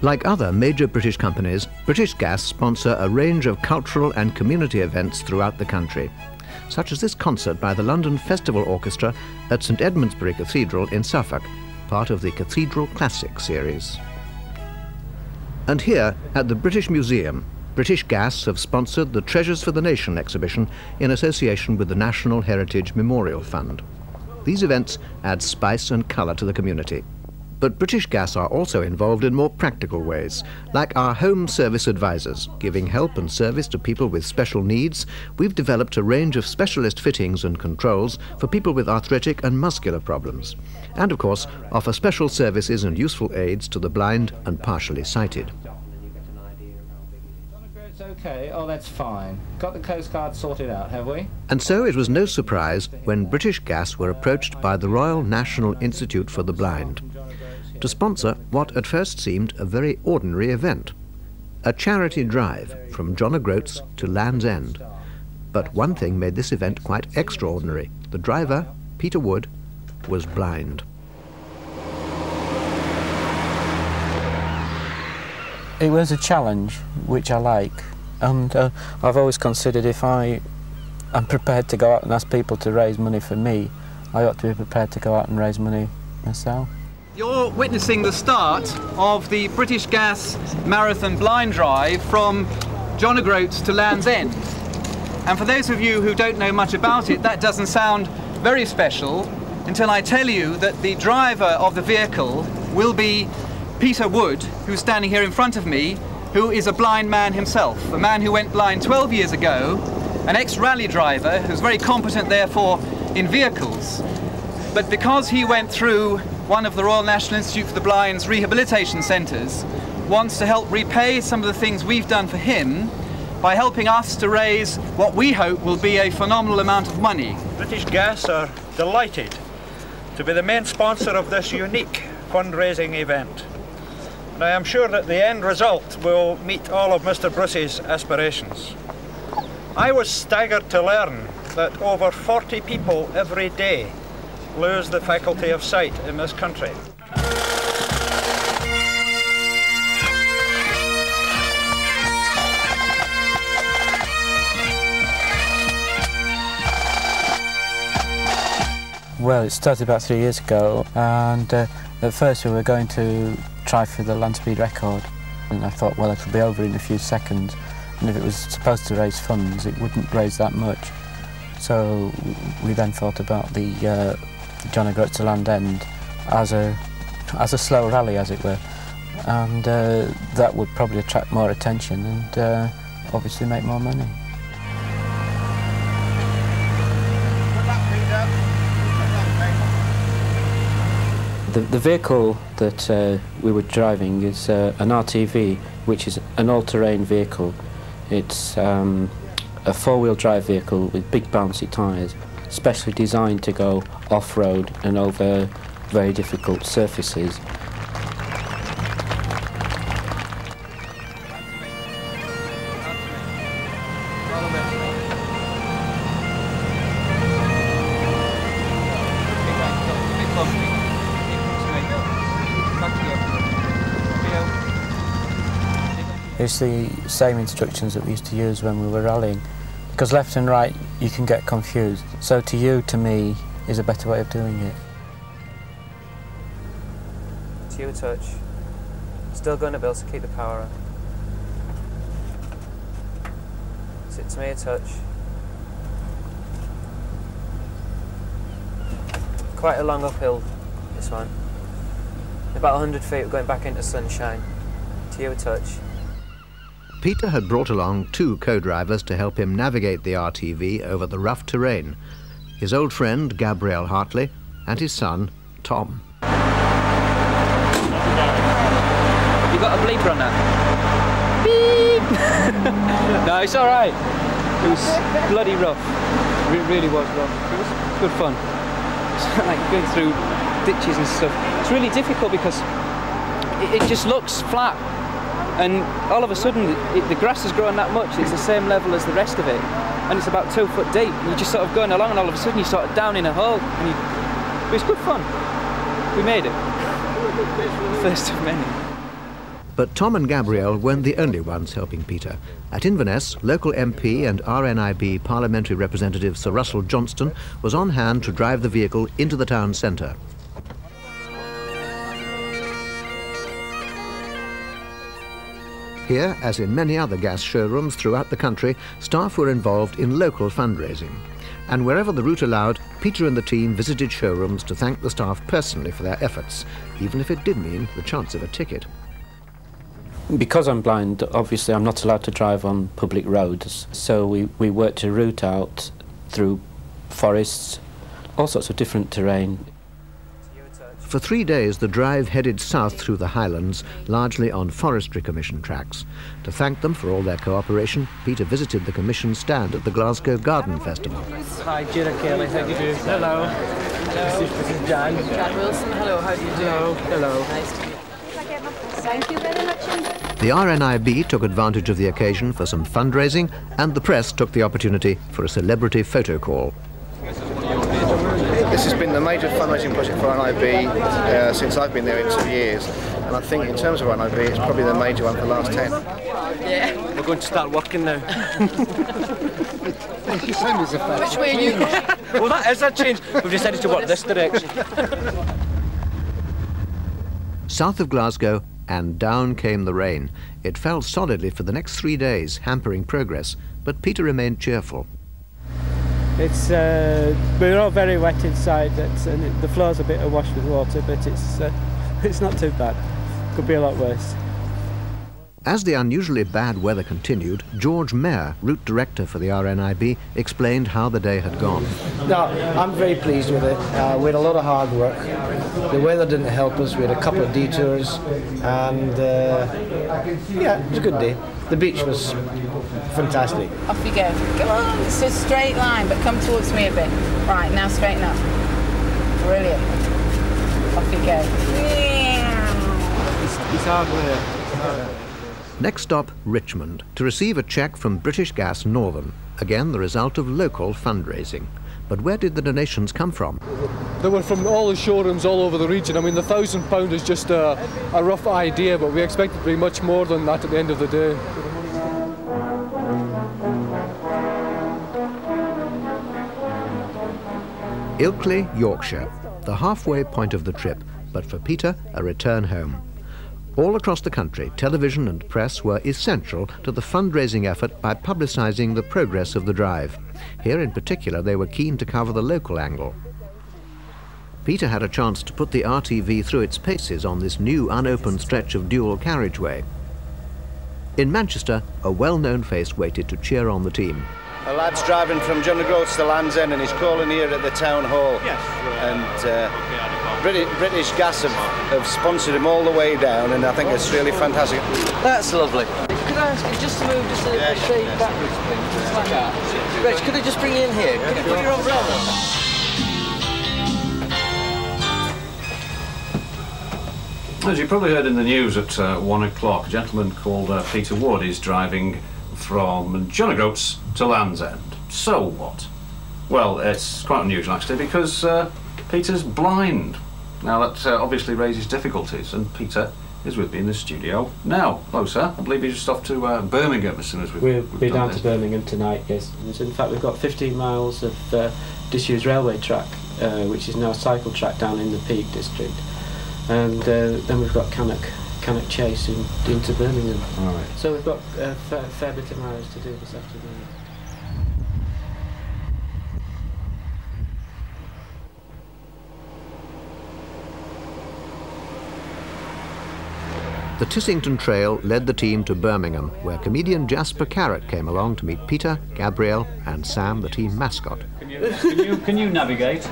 Like other major British companies, British Gas sponsor a range of cultural and community events throughout the country, such as this concert by the London Festival Orchestra at St Edmundsbury Cathedral in Suffolk, part of the Cathedral Classic series. And here, at the British Museum, British Gas have sponsored the Treasures for the Nation exhibition in association with the National Heritage Memorial Fund. These events add spice and colour to the community. But British Gas are also involved in more practical ways, like our home service advisors. Giving help and service to people with special needs, we've developed a range of specialist fittings and controls for people with arthritic and muscular problems. And of course, offer special services and useful aids to the blind and partially sighted. Okay, oh that's fine. Got the Coast Guard sorted out, have we? And so it was no surprise when British Gas were approached by the Royal National Institute for the Blind to sponsor what at first seemed a very ordinary event, a charity drive from John O'Groats to Land's End. But one thing made this event quite extraordinary. The driver, Peter Wood, was blind. It was a challenge, which I like, and I've always considered if I'm prepared to go out and ask people to raise money for me, I ought to be prepared to go out and raise money myself. You're witnessing the start of the British Gas Marathon Blind Drive from John O'Groats to Land's End. And for those of you who don't know much about it, that doesn't sound very special until I tell you that the driver of the vehicle will be Peter Wood, who's standing here in front of me, who is a blind man himself, a man who went blind 12 years ago, an ex-rally driver who's very competent therefore in vehicles. But because he went through one of the Royal National Institute for the Blind's rehabilitation centres, wants to help repay some of the things we've done for him by helping us to raise what we hope will be a phenomenal amount of money. British Gas are delighted to be the main sponsor of this unique fundraising event. And I am sure that the end result will meet all of Mr. Bruce's aspirations. I was staggered to learn that over 40 people every day lose the faculty of sight in this country. Well, it started about 3 years ago, and at first we were going to try for the land speed record, and I thought, well, it'll be over in a few seconds, and if it was supposed to raise funds, it wouldn't raise that much. So we then thought about the John O'Groats to Land's End as a slow rally, as it were, and that would probably attract more attention and obviously make more money. The vehicle that we were driving is an RTV, which is an all-terrain vehicle. It's a four-wheel drive vehicle with big bouncy tyres, specially designed to go off-road and over very difficult surfaces. It's the same instructions that we used to use when we were rallying, because left and right you can get confused. So to you, to me, is a better way of doing it. To you a touch. Still going to Bill, so keep the power on. Sit to me a touch. Quite a long uphill, this one. About 100 feet going back into sunshine. To you a touch. Peter had brought along two co-drivers to help him navigate the RTV over the rough terrain. His old friend, Gabrielle Hartley, and his son, Tom. You got a bleeper on that? Beep! No, it's all right. It was bloody rough. It really was rough. It was good fun. It's like going through ditches and stuff. It's really difficult because it just looks flat. And all of a sudden, the grass has grown that much, it's the same level as the rest of it. And it's about 2 foot deep. And you're just sort of going along, and all of a sudden you're sort of down in a hole. And it was good fun. We made it. First of many. But Tom and Gabrielle weren't the only ones helping Peter. At Inverness, local MP and RNIB parliamentary representative Sir Russell Johnston was on hand to drive the vehicle into the town centre. Here, as in many other gas showrooms throughout the country, staff were involved in local fundraising. And wherever the route allowed, Peter and the team visited showrooms to thank the staff personally for their efforts, even if it did mean the chance of a ticket. Because I'm blind, obviously I'm not allowed to drive on public roads, so we worked a route out through forests, all sorts of different terrain. For 3 days, the drive headed south through the Highlands, largely on Forestry Commission tracks. To thank them for all their cooperation, Peter visited the Commission stand at the Glasgow Garden Festival. Hi, Jira Kelly, how do you do? Hello. This is Jan. Jan Wilson, hello, how do you do? Hello. Hello. Nice to meet you. Thank you very much. The RNIB took advantage of the occasion for some fundraising, and the press took the opportunity for a celebrity photo call. This has been the major fundraising project for RNIB since I've been there in 2 years, and I think in terms of RNIB it's probably the major one for the last 10. Yeah. We're going to start working now. Which way are you going? Well, that is a change. We've decided to work this direction. South of Glasgow, and down came the rain. It fell solidly for the next 3 days, hampering progress, but Peter remained cheerful. It's we're all very wet inside, and the floor's a bit awash with water, but it's not too bad. Could be a lot worse. As the unusually bad weather continued, George Mayer, route director for the RNIB, explained how the day had gone. No, I'm very pleased with it. We had a lot of hard work. The weather didn't help us. We had a couple of detours, and yeah, it was a good day. The beach was fantastic. Off you go. Come on, it's a straight line, but come towards me a bit. Right, now straighten up. Brilliant. Off you go. It's hard work. Next stop, Richmond, to receive a cheque from British Gas Northern, again the result of local fundraising. But where did the donations come from? They were from all the showrooms all over the region. I mean, the £1,000 is just a rough idea, but we expect it to be much more than that at the end of the day. Ilkley, Yorkshire, the halfway point of the trip, but for Peter, a return home. All across the country, television and press were essential to the fundraising effort by publicising the progress of the drive. Here in particular, they were keen to cover the local angle. Peter had a chance to put the RTV through its paces on this new unopened stretch of dual carriageway. In Manchester, a well-known face waited to cheer on the team. A lad's driving from John O'Groats to Land's End and he's calling here at the town hall. Yes. And British Gas have sponsored him all the way down, and I think it's really fantastic. That's lovely. Could I ask you just to move just a little bit shade backwards, please? Just like that. Rich, could I just bring you in here? Could you put your umbrella on? As you probably heard in the news at 1 o'clock, a gentleman called Peter Wood is driving from John O'Groats to Land's End. So what? Well, it's quite unusual actually, because Peter's blind. Now that obviously raises difficulties, and Peter is with me in the studio now. Hello, sir. I believe you're just off to Birmingham as soon as we'll be down to Birmingham tonight, yes. In fact, we've got 15 miles of disused railway track, which is now a cycle track down in the Peak District. And then we've got Cannock Chase into Birmingham. All right. So we've got a fair bit of miles to do this afternoon. The Tissington Trail led the team to Birmingham, where comedian Jasper Carrott came along to meet Peter, Gabrielle and Sam, the team mascot. Can you navigate?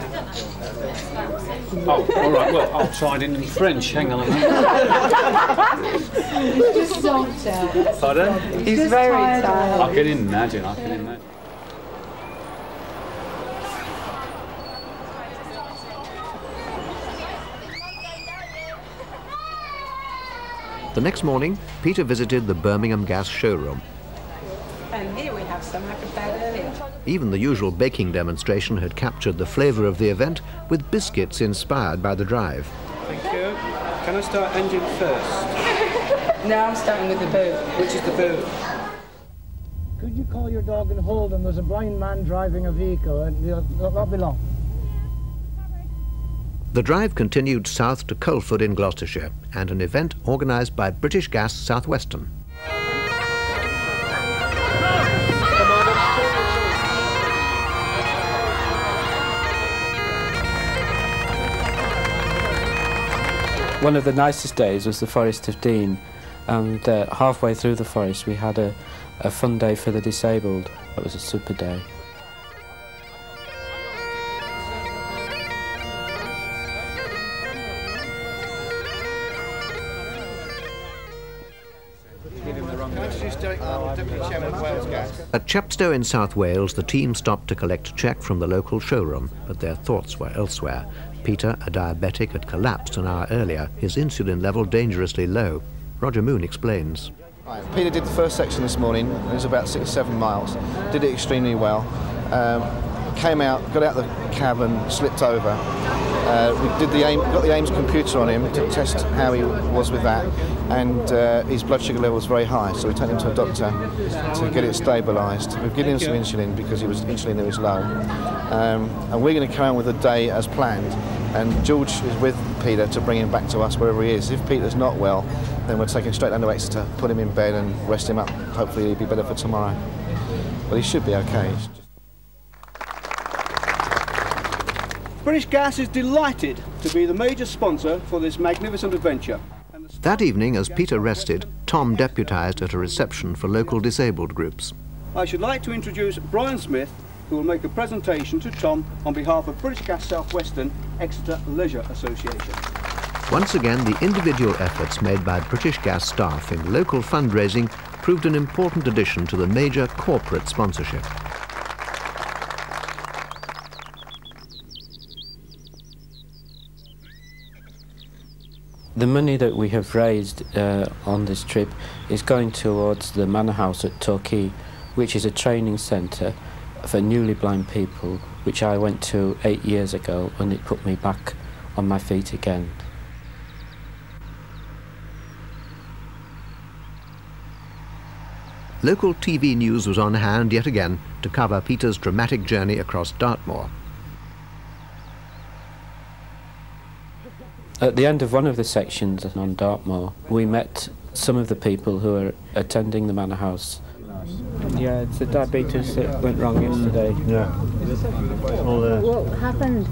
Oh, all right, well, I'll try it in French. Hang on. Just don't tell. Pardon? He's very tired. I can imagine. The next morning, Peter visited the Birmingham Gas Showroom. And here we have some I prepared earlier. Even the usual baking demonstration had captured the flavour of the event, with biscuits inspired by the drive. Thank you. Can I start engine first? No, I'm starting with the boot. Which is the boot? Could you call your dog and hold him? There's a blind man driving a vehicle and that'll be long. The drive continued south to Coleford in Gloucestershire and an event organised by British Gas South Western. One of the nicest days was the Forest of Dean, and halfway through the forest we had a fun day for the disabled. It was a super day. At Chepstow in South Wales, the team stopped to collect a cheque from the local showroom, but their thoughts were elsewhere. Peter, a diabetic, had collapsed an hour earlier, his insulin level dangerously low. Roger Moon explains. Right, Peter did the first section this morning. It was about 6 or 7 miles. Did it extremely well. Came out, got out the cab and slipped over. We got the AIMS computer on him to test how he was with that, and his blood sugar level was very high, so we took him to a doctor to get it stabilised. We've given him some insulin because insulin that was low, and we're going to carry on with the day as planned, and George is with Peter to bring him back to us wherever he is. If Peter's not well, then we'll take him straight down to Exeter, put him in bed and rest him up. Hopefully he'll be better for tomorrow, but he should be okay. British Gas is delighted to be the major sponsor for this magnificent adventure. That evening, as Peter rested, Tom deputised at a reception for local disabled groups. I should like to introduce Brian Smith, who will make a presentation to Tom on behalf of British Gas South Western Exeter Leisure Association. Once again, the individual efforts made by British Gas staff in local fundraising proved an important addition to the major corporate sponsorship. The money that we have raised on this trip is going towards the Manor House at Torquay, which is a training centre for newly blind people, which I went to 8 years ago, and it put me back on my feet again. Local TV news was on hand yet again to cover Peter's dramatic journey across Dartmoor. At the end of one of the sections on Dartmoor, we met some of the people who are attending the Manor House. Yeah, it's the diabetes that went wrong yesterday. Yeah. What happened?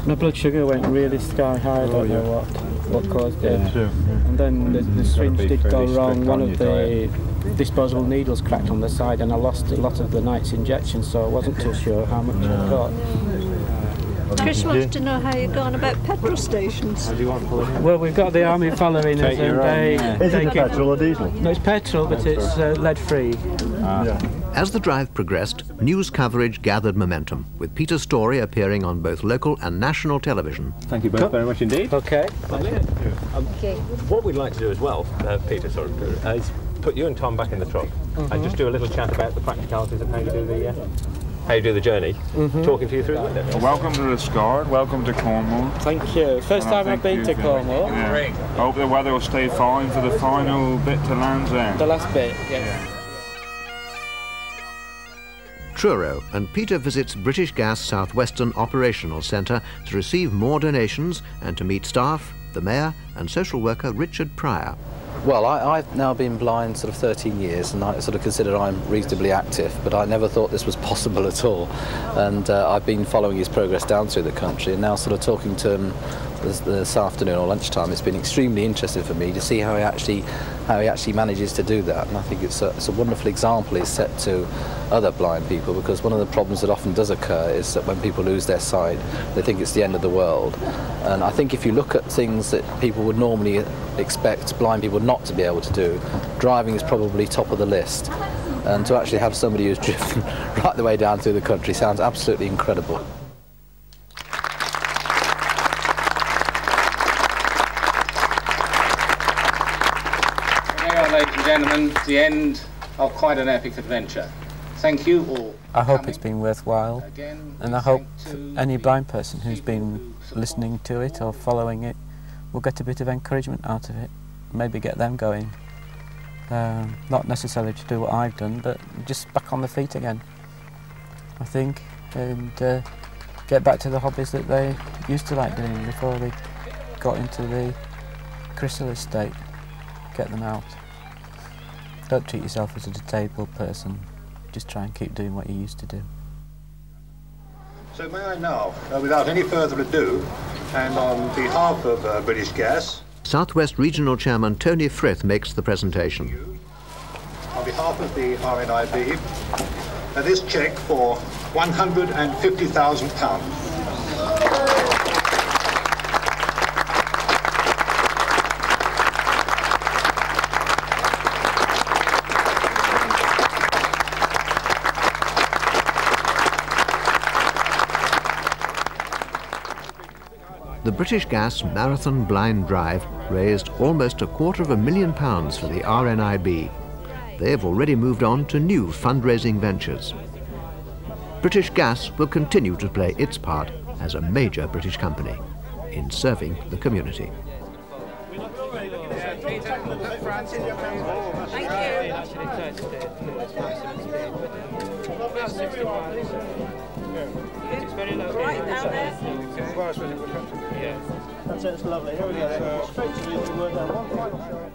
My blood sugar went really sky high. I don't know what caused it. And then the syringe did go wrong. One of the disposable needles cracked on the side, and I lost a lot of the night's injections, so I wasn't too sure how much I got. Chris wants to know how you're going about petrol stations. Well, we've got the army following us, and Is it petrol or diesel? No, it's petrol, but it's lead-free. As the drive progressed, news coverage gathered momentum, with Peter's story appearing on both local and national television. Thank you both very much indeed. Okay. What we'd like to do as well, Peter, is put you and Tom back in the truck and just do a little chat about the practicalities of how you do the journey, talking to you through the window. Welcome to the Scard, welcome to Cornwall. Thank you. First time I've been to Cornwall. Yeah. Hope the weather will stay fine for the final bit to Land's End. The last bit, yes. Truro, and Peter visits British Gas South Western Operational Centre to receive more donations and to meet staff, the Mayor and social worker Richard Pryor. Well, I've now been blind sort of 13 years, and I sort of consider I'm reasonably active, but I never thought this was possible at all. And I've been following his progress down through the country, and now sort of talking to him this afternoon or lunchtime. It's been extremely interesting for me to see how he actually manages to do that. And I think it's a wonderful example he's set to other blind people, because one of the problems that often does occur is that when people lose their sight, they think it's the end of the world. And I think if you look at things that people would normally expect blind people not to be able to do, driving is probably top of the list. And to actually have somebody who's driven right the way down through the country sounds absolutely incredible. Ladies and gentlemen, the end of quite an epic adventure. Thank you all. I hope it's been worthwhile, and I hope any blind person who's been listening to it or following it will get a bit of encouragement out of it. maybe get them going. Not necessarily to do what I've done, but just back on the feet again, I think, and get back to the hobbies that they used to like doing before they got into the chrysalis state. Get them out. Don't treat yourself as a disabled person. Just try and keep doing what you used to do. So may I now, without any further ado, and on behalf of British Gas, South West Regional Chairman Tony Frith makes the presentation. On behalf of the RNIB, this cheque for £150,000. The British Gas Marathon Blind Drive raised almost £250,000 for the RNIB. They have already moved on to new fundraising ventures. British Gas will continue to play its part as a major British company in serving the community. It's very low. Right down there. That's it, it's lovely. Here we go. Straight to the work now. One final shot.